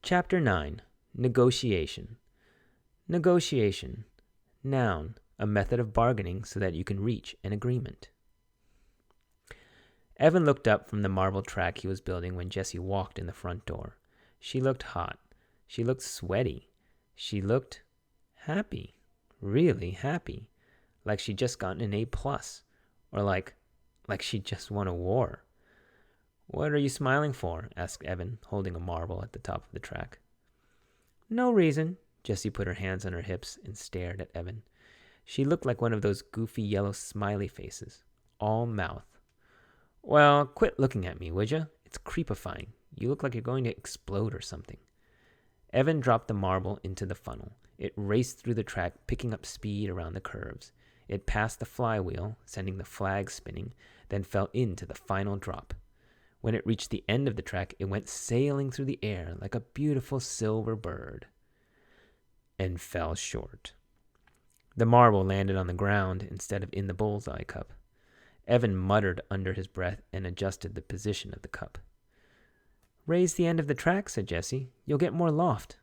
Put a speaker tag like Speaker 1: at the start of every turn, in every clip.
Speaker 1: Chapter 9. Negotiation. Negotiation. Noun, a method of bargaining so that you can reach an agreement. Evan looked up from the marble track he was building when Jessie walked in the front door. She looked hot. She looked sweaty. She looked happy. Really happy. Like she'd just gotten an A+. Or like she'd just won a war. "What are you smiling for?" asked Evan, holding a marble at the top of the track. "No reason." Jessie put her hands on her hips and stared at Evan. She looked like one of those goofy yellow smiley faces, all mouth. "Well, quit looking at me, would you? It's creepifying. You look like you're going to explode or something." Evan dropped the marble into the funnel. It raced through the track, picking up speed around the curves. It passed the flywheel, sending the flag spinning, then fell into the final drop. When it reached the end of the track, it went sailing through the air like a beautiful silver bird, and fell short. The marble landed on the ground instead of in the bullseye cup. Evan muttered under his breath and adjusted the position of the cup. "Raise the end of the track," said Jessie. "You'll get more loft."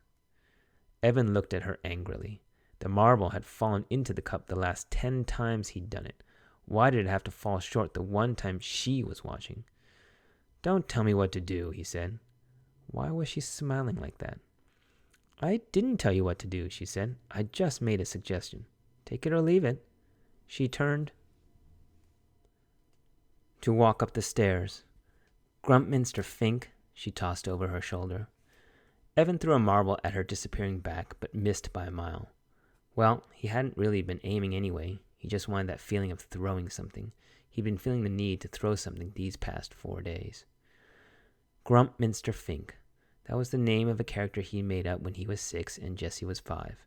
Speaker 1: Evan looked at her angrily. The marble had fallen into the cup the last 10 times he'd done it. Why did it have to fall short the one time she was watching? "Don't tell me what to do," he said. Why was she smiling like that? "I didn't tell you what to do," she said. "I just made a suggestion. Take it or leave it." She turned to walk up the stairs. "Grumpminster Fink," she tossed over her shoulder. Evan threw a marble at her disappearing back, but missed by a mile. Well, he hadn't really been aiming anyway. He just wanted that feeling of throwing something. He'd been feeling the need to throw something these past 4 days. Grumpminster Fink. That was the name of a character he made up when he was 6 and Jessie was 5.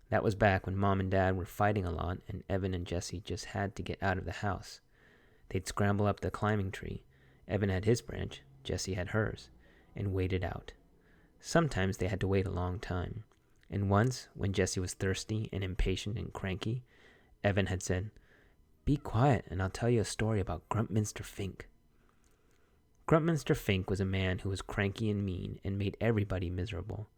Speaker 1: That was back when Mom and Dad were fighting a lot and Evan and Jessie just had to get out of the house. They'd scramble up the climbing tree. Evan had his branch, Jessie had hers, and wait it out. Sometimes they had to wait a long time. And once, when Jessie was thirsty and impatient and cranky, Evan had said, "Be quiet and I'll tell you a story about Grumpminster Fink." Grumpminster Fink was a man who was cranky and mean and made everybody miserable.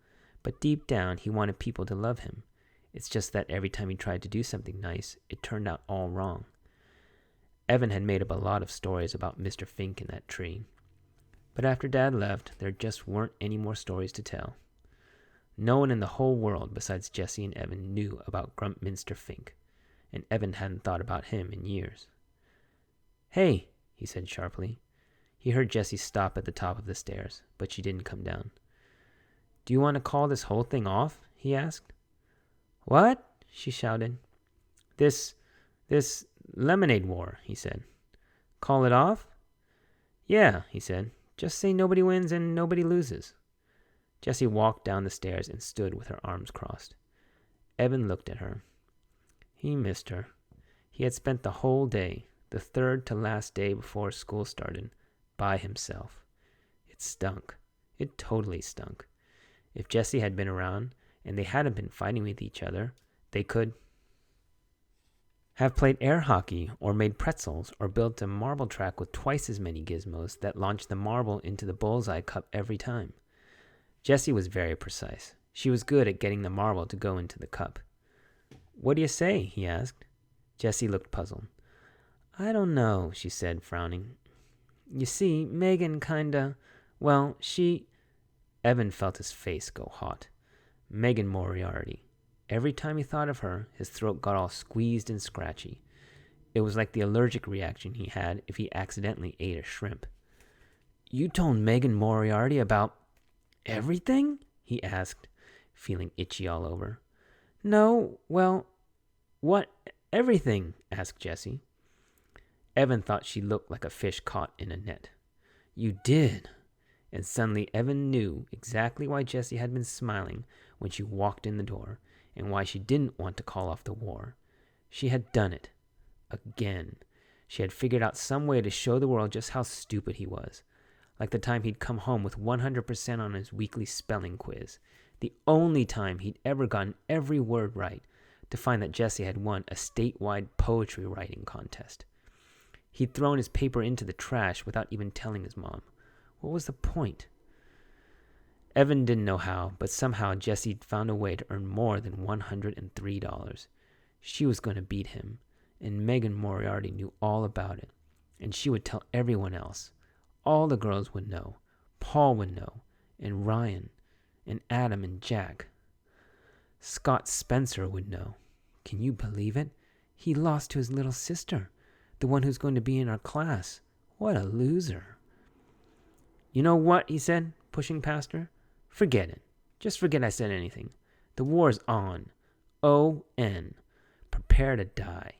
Speaker 1: But deep down, he wanted people to love him. It's just that every time he tried to do something nice, it turned out all wrong. Evan had made up a lot of stories about Mr. Fink in that tree. But after Dad left, there just weren't any more stories to tell. No one in the whole world besides Jessie and Evan knew about Grumpminster Fink, and Evan hadn't thought about him in years. "Hey," he said sharply. He heard Jessie stop at the top of the stairs, but she didn't come down. "Do you want to call this whole thing off?" he asked. "What?" she shouted. This lemonade war," he said. "Call it off?" "Yeah," he said. "Just say nobody wins and nobody loses." Jessie walked down the stairs and stood with her arms crossed. Evan looked at her. He missed her. He had spent the whole day, the third to last day before school started, by himself. It stunk. It totally stunk. If Jessie had been around, and they hadn't been fighting with each other, they could have played air hockey or made pretzels or built a marble track with twice as many gizmos that launched the marble into the bullseye cup every time. Jessie was very precise. She was good at getting the marble to go into the cup. "What do you say?" he asked. Jessie looked puzzled. "I don't know," she said, frowning. "You see, Megan she..." Evan felt his face go hot. Megan Moriarty. Every time he thought of her, his throat got all squeezed and scratchy. It was like the allergic reaction he had if he accidentally ate a shrimp. "You told Megan Moriarty about everything?" he asked, feeling itchy all over. "No, well, what everything?" asked Jessie. Evan thought she looked like a fish caught in a net. "You did." And suddenly Evan knew exactly why Jessie had been smiling when she walked in the door, and why she didn't want to call off the war. She had done it. Again. She had figured out some way to show the world just how stupid he was. Like the time he'd come home with 100% on his weekly spelling quiz. The only time he'd ever gotten every word right, to find that Jessie had won a statewide poetry writing contest. He'd thrown his paper into the trash without even telling his mom. What was the point? Evan didn't know how, but somehow Jessie found a way to earn more than $103. She was going to beat him, and Megan Moriarty knew all about it, and she would tell everyone else. All the girls would know. Paul would know, and Ryan, and Adam and Jack. Scott Spencer would know. Can you believe it? He lost to his little sister, the one who's going to be in our class. What a loser. You know what? He said, pushing past her. Forget it. Just forget I said anything. The war's on. O-N. Prepare to die.